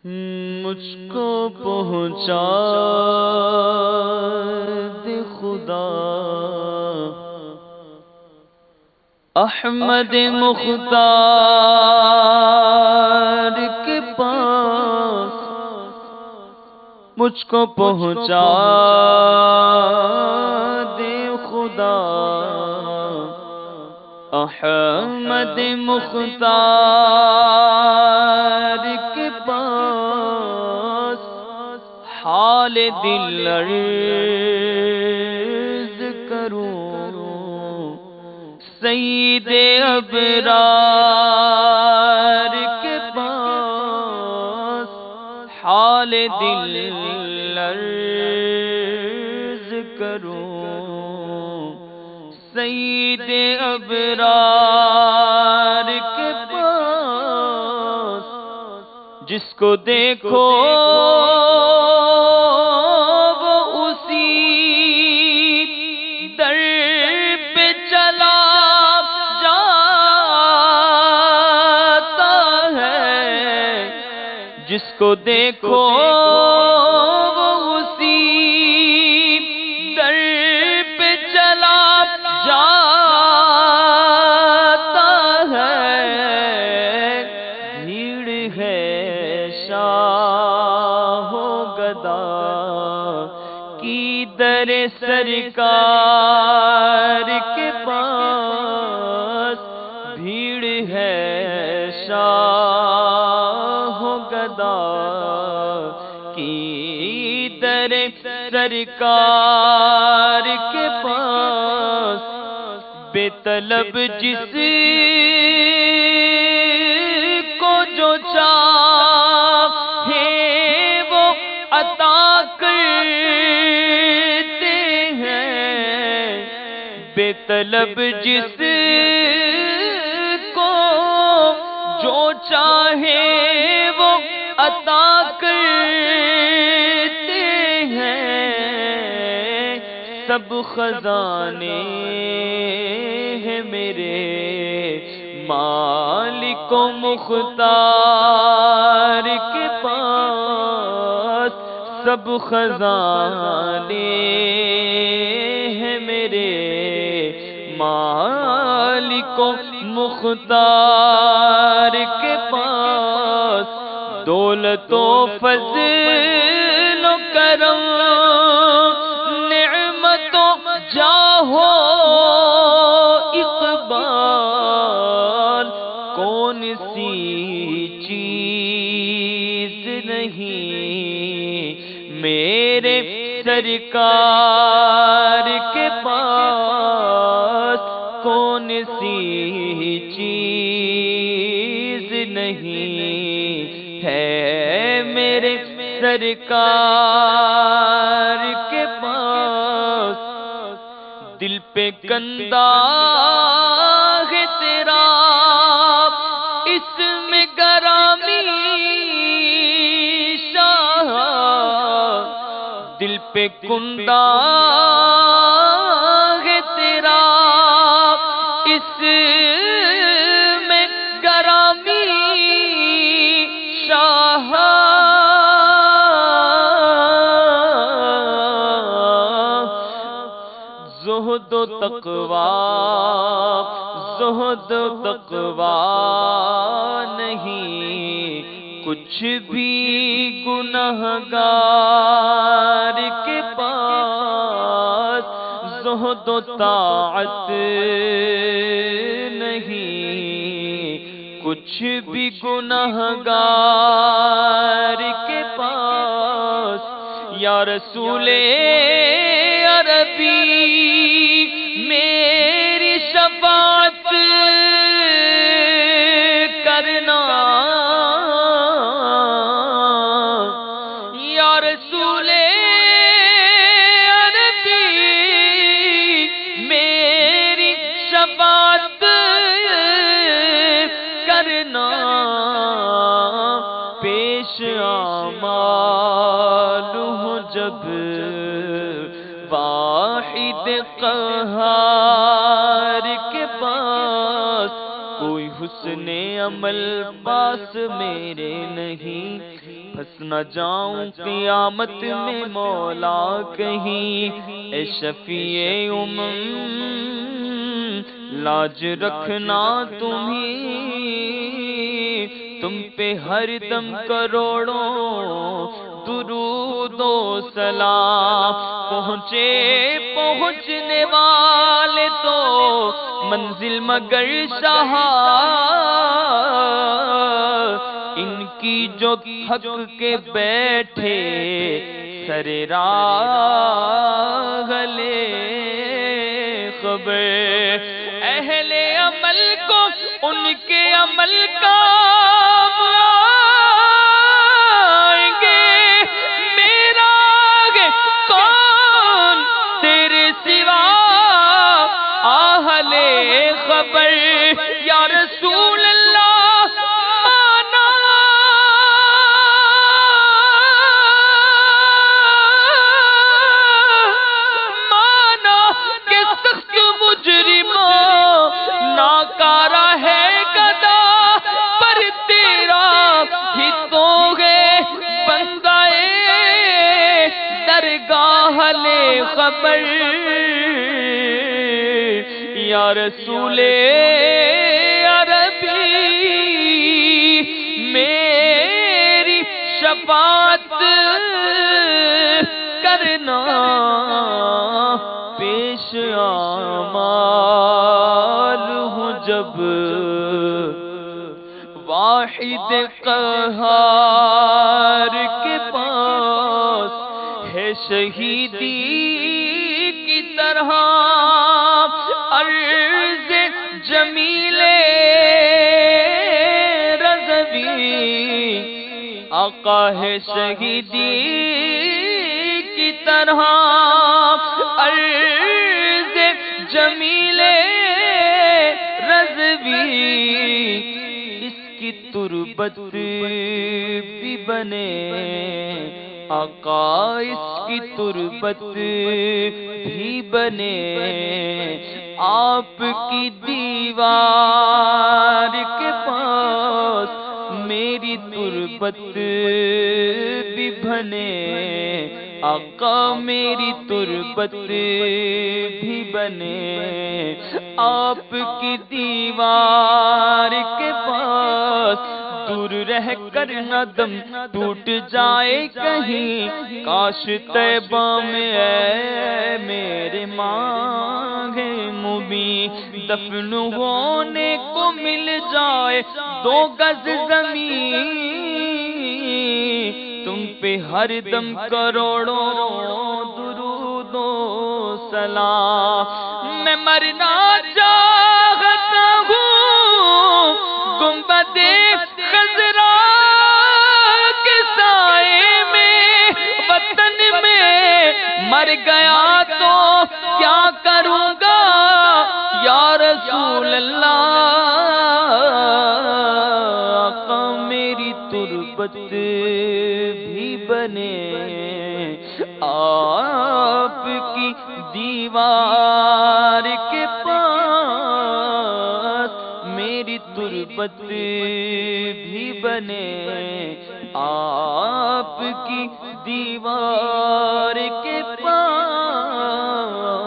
مجھ کو پہنچا دے خدا احمد مختار کے پاس، مجھ کو پہنچا دے خدا احمد مختار کے پاس، حال دل عرض کروں سید ابرار کے پاس، حال دل عرض کروں سید ابرار کے پاس، جس کو دیکھو وہ اسی در پہ چلا جاتا ہے، جس کو دیکھو وہ اسی در پہ چلا جاتا ہے، بھیڑ ہے شاہ و گدا کی در سرکار کے پاس، بھیڑ ہے شاہ و گدا کی در سرکار کے پاس، بے طلب جس کو جو چاہے وہ عطا کرتے ہیں، بے طلب جس کو جو چاہے وہ عطا کرتے ہیں، سب خزانے ہیں میرے مالک و مختار کے پاس، سب خزانے ہیں میرے مالک و مختار کے پاس، دولت و فضل و کرم نعمت و جاہ و اقبال، کون سی چیز نہیں میرے سرکار کے پاس، کون سی چیز نہیں ہے میرے سرکار کے پاس، دل پہ کندہ ہے تیرا اسم گرامی شاہ، دل پہ کندہ ہے تیرا اسم گرامی شاہ، زہد و تقویٰ زہد و تقویٰ نہیں کچھ بھی گنہگار کے پاس، زہد و طاعت نہیں کچھ بھی گنہگار کے پاس، یا رسول عربی میری شفاعت کرنا، یا رسول عربی میری شفاعت کرنا، پیش اعمال ہوں جب واحد قہار کے پاس، کوئی حسن عمل پاس میرے نہیں، پھنس نہ جاؤں قیامت میں مولا کہیں، اے شفیع لاج رکھنا تم پہ ہر دم کروڑوں درود و سلام، پہنچنے والے تو منزل مگر شاہ، ان کی جو تھک کے بیٹھے سر راہ لے خبر، اہل عمل کو ان کے عمل کا آئیں گے، میرا کون تیرے سوا اہل خبر، یا رسول اللہ مانا کہ سخت مجرموں ناکارہ ہے گدا، پر تیرا ہی تو ہے بندہ درگاہ لے خبر، یا رسول عربی میری شفاعت کرنا، پیش آمال ہوں جب واحد قہار کے پاس ہے شہیدی کی طرح، عرض جمیل رضوی آقا ہے شہیدی کی طرح، عرض جمیل رضوی اس کی تربت بھی بنے، آقا اس کی تربت بھی بنے، آپ کی دیوار کے پاس میری تربت بھی بنے، آقا میری تربت بھی بنے، آپ کی دیوار کے پاس دور رہ کر نہ دم ٹوٹ جائے کہیں، کاش طیبہ میں اے میرے مانگے مبین دفن ہونے کو مل جائے 2 گز زمین، تم پہ ہر دم کروڑوں درود و سلام، میں مرنا چاہتا ہوں گنبد خضرا کے سائے میں، وطن میں مر گیا تو کیا کروں گا یا رسول اللہ، آقا میری تربت بھی بنے، آپ کی دیوار کے پاس میری تربت بھی بنے، آپ کی دیوار کے پاس